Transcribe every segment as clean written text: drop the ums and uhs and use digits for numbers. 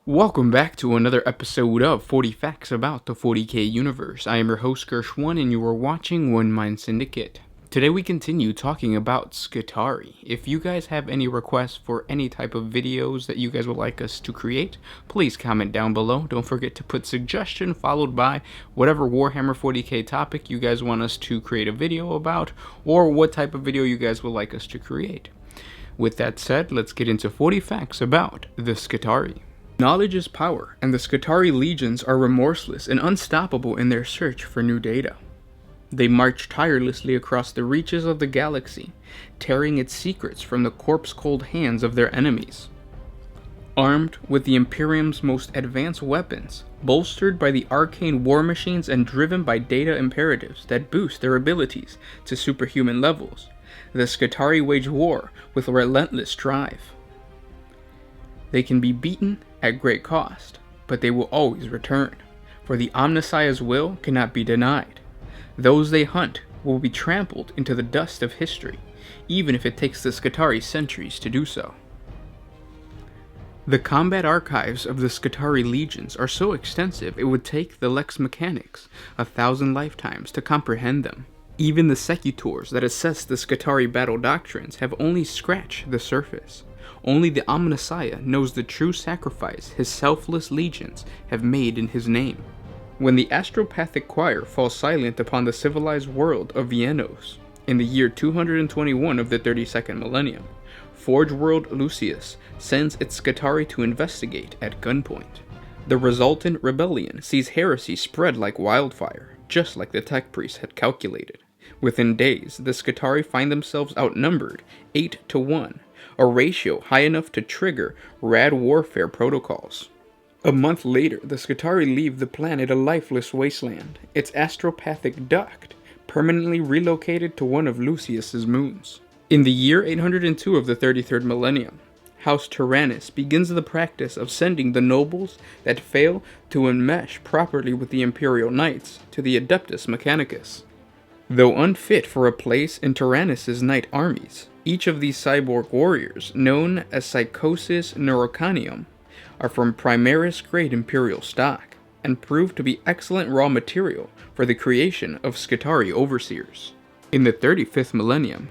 Welcome back to another episode of 40 Facts About the 40k Universe. I am your host Gersh1 and you are watching One Mind Syndicate. Today we continue talking about Skitarii. If you guys have any requests for any type of videos that you guys would like us to create, please comment down below. Don't forget to put suggestion followed by whatever Warhammer 40k topic you guys want us to create a video about, or what type of video you guys would like us to create. With that said, let's get into 40 facts about the Skitarii. Knowledge is power, and the Skitarii legions are remorseless and unstoppable in their search for new data. They march tirelessly across the reaches of the galaxy, tearing its secrets from the corpse-cold hands of their enemies. Armed with the Imperium's most advanced weapons, bolstered by the arcane war machines and driven by data imperatives that boost their abilities to superhuman levels, the Skitarii wage war with relentless drive. They can be beaten at great cost, but they will always return, for the Omnissiah's will cannot be denied. Those they hunt will be trampled into the dust of history, even if it takes the Skitarii centuries to do so. The combat archives of the Skitarii legions are so extensive it would take the Lex Mechanics 1,000 lifetimes to comprehend them. Even the secutors that assess the Skitarii battle doctrines have only scratched the surface. Only the Omnissiah knows the true sacrifice his selfless legions have made in his name. When the astropathic choir falls silent upon the civilized world of Viennos, in the year 221 of the 32nd millennium, Forge World Lucius sends its Skitarii to investigate at gunpoint. The resultant rebellion sees heresy spread like wildfire, just like the tech priests had calculated. Within days, the Skitarii find themselves outnumbered 8-1, a ratio high enough to trigger rad warfare protocols. A month later, the Skitarii leave the planet a lifeless wasteland, its astropathic duct permanently relocated to one of Lucius's moons. In the year 802 of the 33rd millennium, House Tyrannus begins the practice of sending the nobles that fail to enmesh properly with the Imperial Knights to the Adeptus Mechanicus. Though unfit for a place in Tyrannus's knight armies, each of these cyborg warriors, known as Psychosis Neurocanium, are from Primaris grade Imperial stock, and prove to be excellent raw material for the creation of Skitarii overseers. In the 35th millennium,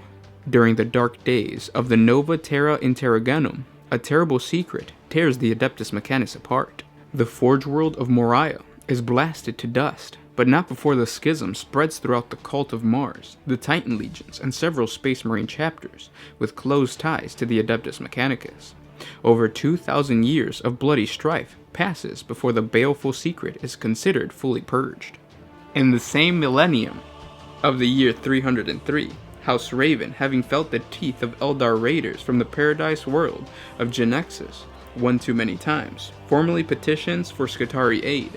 during the dark days of the Nova Terra Interroganum, a terrible secret tears the Adeptus Mechanicus apart. The Forge World of Moriah is blasted to dust, but not before the schism spreads throughout the cult of Mars, the Titan legions, and several Space Marine chapters with close ties to the Adeptus Mechanicus. Over 2,000 years of bloody strife passes before the baleful secret is considered fully purged. In the same millennium of the year 303, House Raven, having felt the teeth of Eldar raiders from the paradise world of Genexus one too many times, formally petitions for Skitarii aid.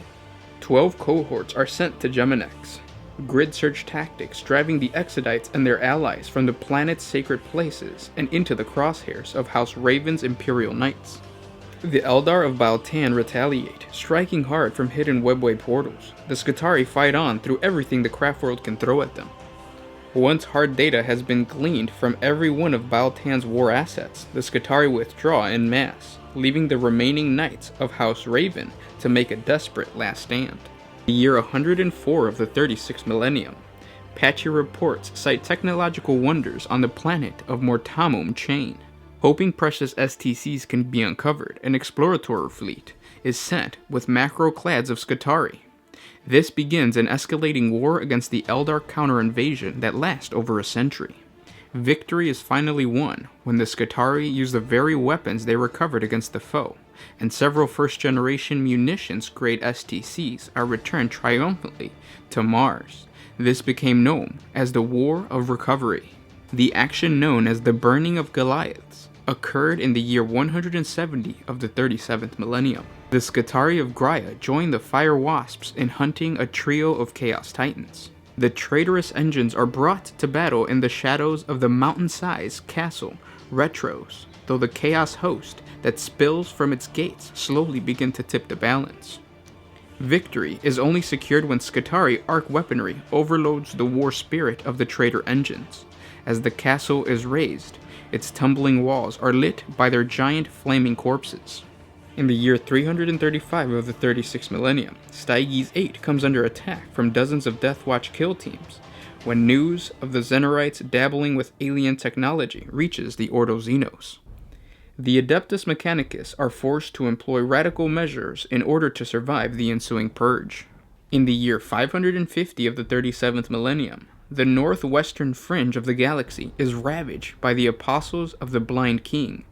12 cohorts are sent to Geminex, grid search tactics driving the Exodites and their allies from the planet's sacred places and into the crosshairs of House Raven's Imperial Knights. The Eldar of Baltan retaliate, striking hard from hidden webway portals. The Skitarii fight on through everything the craft world can throw at them. Once hard data has been gleaned from every one of Baltan's war assets, the Skitarii withdraw en masse, leaving the remaining knights of House Raven to make a desperate last stand. The year 104 of the 36th millennium, patchy reports cite technological wonders on the planet of Mortamum Chain. Hoping precious STCs can be uncovered, an exploratory fleet is sent with macro-clads of Skitarii. This begins an escalating war against the Eldar counter-invasion that lasts over a century. Victory is finally won when the Skitarii use the very weapons they recovered against the foe, and several first-generation munitions-grade STCs are returned triumphantly to Mars. This became known as the War of Recovery. The action known as the Burning of Goliaths occurred in the year 170 of the 37th millennium. The Skitarii of Graia joined the Fire Wasps in hunting a trio of Chaos Titans. The traitorous engines are brought to battle in the shadows of the mountain-sized castle Retros, though the Chaos host that spills from its gates slowly begin to tip the balance. Victory is only secured when Skitarii arc weaponry overloads the war spirit of the traitor engines. As the castle is razed, its tumbling walls are lit by their giant flaming corpses. In the year 335 of the 36th millennium, Styges 8 comes under attack from dozens of Death Watch kill teams, when news of the Xenorites dabbling with alien technology reaches the Ordo Xenos. The Adeptus Mechanicus are forced to employ radical measures in order to survive the ensuing purge. In the year 550 of the 37th millennium, the northwestern fringe of the galaxy is ravaged by the Apostles of the Blind King,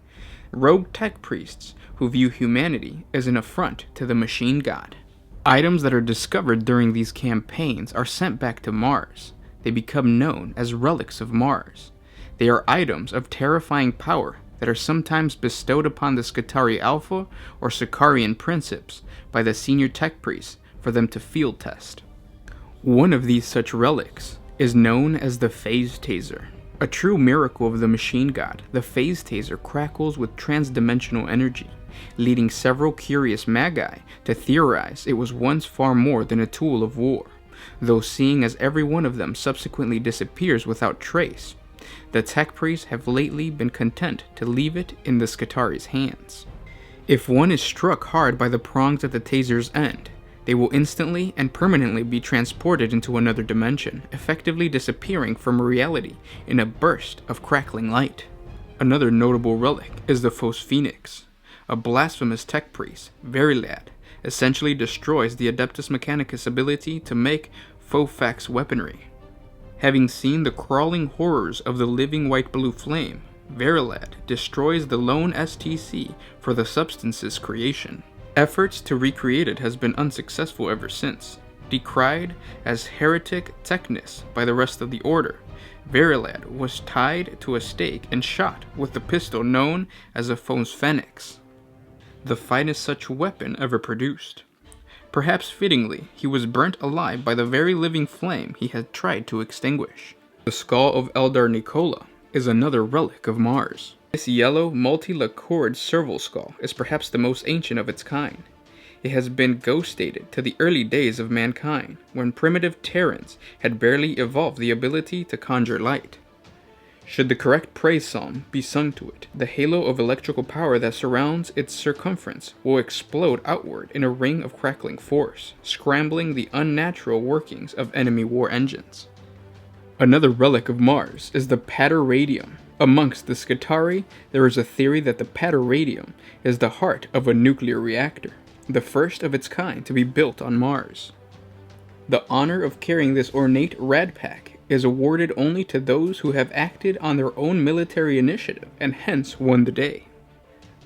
rogue tech priests who view humanity as an affront to the machine god. Items that are discovered during these campaigns are sent back to Mars. They become known as Relics of Mars. They are items of terrifying power that are sometimes bestowed upon the Skitarii Alpha or Sicarian Princeps by the senior tech priests for them to field test. One of these such relics is known as the Phase Taser. A true miracle of the machine god, the Phase Taser crackles with transdimensional energy, leading several curious magi to theorize it was once far more than a tool of war, though seeing as every one of them subsequently disappears without trace, the tech priests have lately been content to leave it in the Skitarii's hands. If one is struck hard by the prongs at the taser's end, they will instantly and permanently be transported into another dimension, effectively disappearing from reality in a burst of crackling light. Another notable relic is the Phos Phoenix. A blasphemous tech priest, Verilad, essentially destroys the Adeptus Mechanicus' ability to make Phofax weaponry. Having seen the crawling horrors of the living white-blue flame, Verilad destroys the lone STC for the substance's creation. Efforts to recreate it has been unsuccessful ever since. Decried as heretic technis by the rest of the Order, Verilad was tied to a stake and shot with the pistol known as a Phos Phoenix, the finest such weapon ever produced. Perhaps fittingly, he was burnt alive by the very living flame he had tried to extinguish. The skull of Eldar Nicola is another relic of Mars. This yellow, multi-lacquered serval skull is perhaps the most ancient of its kind. It has been ghost-dated to the early days of mankind, when primitive Terrans had barely evolved the ability to conjure light. Should the correct praise psalm be sung to it, the halo of electrical power that surrounds its circumference will explode outward in a ring of crackling force, scrambling the unnatural workings of enemy war engines. Another relic of Mars is the Pater-Radium. Amongst the Skitarii, there is a theory that the Pater-Radium is the heart of a nuclear reactor, the first of its kind to be built on Mars. The honor of carrying this ornate radpack is awarded only to those who have acted on their own military initiative and hence won the day.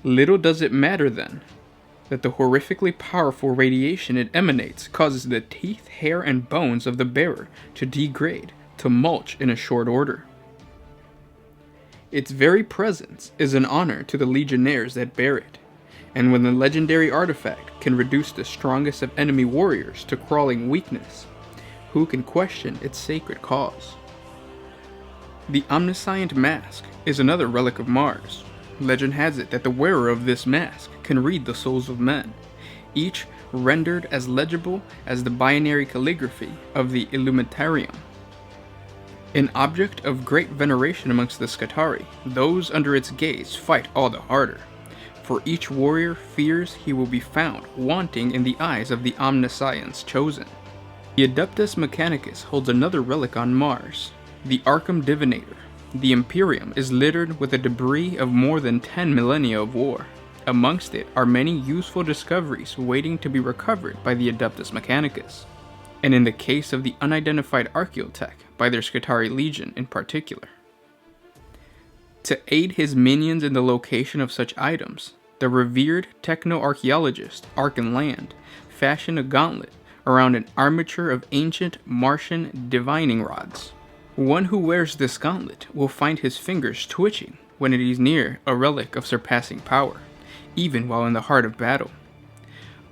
Little does it matter then that the horrifically powerful radiation it emanates causes the teeth, hair, and bones of the bearer to degrade to mulch in a short order. Its very presence is an honor to the legionnaires that bear it, and when the legendary artifact can reduce the strongest of enemy warriors to crawling weakness, who can question its sacred cause? The Omniscient Mask is another relic of Mars. Legend has it that the wearer of this mask can read the souls of men, each rendered as legible as the binary calligraphy of the Illuminarium. An object of great veneration amongst the Skitarii, those under its gaze fight all the harder, for each warrior fears he will be found wanting in the eyes of the Omniscience chosen. The Adeptus Mechanicus holds another relic on Mars, the Arkham Divinator. The Imperium is littered with the debris of more than 10 millennia of war. Amongst it are many useful discoveries waiting to be recovered by the Adeptus Mechanicus, and in the case of the unidentified Archaeotech, by their Skitarii Legion in particular. To aid his minions in the location of such items, the revered techno-archaeologist Arkan Land fashioned a gauntlet around an armature of ancient Martian divining rods. One who wears this gauntlet will find his fingers twitching when it is near a relic of surpassing power, even while in the heart of battle.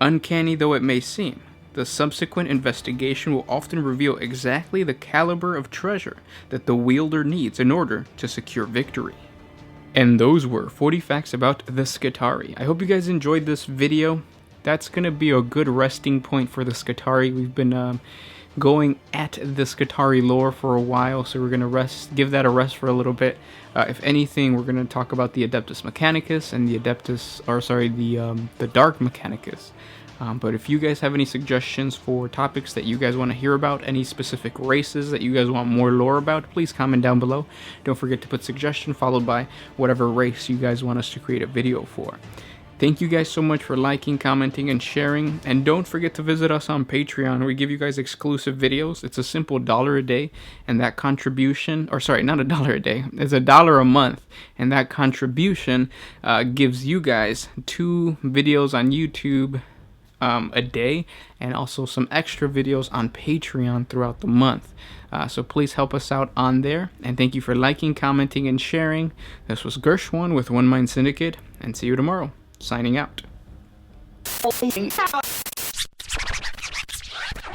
Uncanny though it may seem, the subsequent investigation will often reveal exactly the caliber of treasure that the wielder needs in order to secure victory. And those were 40 facts about the Skitarii. I hope you guys enjoyed this video. That's going to be a good resting point for the Skitarii. We've been going at the Skitarii lore for a while, so we're gonna give that a rest for a little bit. If anything, we're gonna talk about the Adeptus Mechanicus and the the Dark Mechanicus. But if you guys have any suggestions for topics that you guys want to hear about, any specific races that you guys want more lore about, please comment down below. Don't forget to put suggestion followed by whatever race you guys want us to create a video for. Thank you guys so much for liking, commenting, and sharing. And don't forget to visit us on Patreon. We give you guys exclusive videos. It's a simple $1 a day, and that contribution, or sorry, not $1 a day, it's $1 a month, and that contribution gives you guys 2 videos on YouTube a day, and also some extra videos on Patreon throughout the month. So please help us out on there, and thank you for liking, commenting, and sharing. This was Gershwan with One Mind Syndicate, and see you tomorrow. Signing out.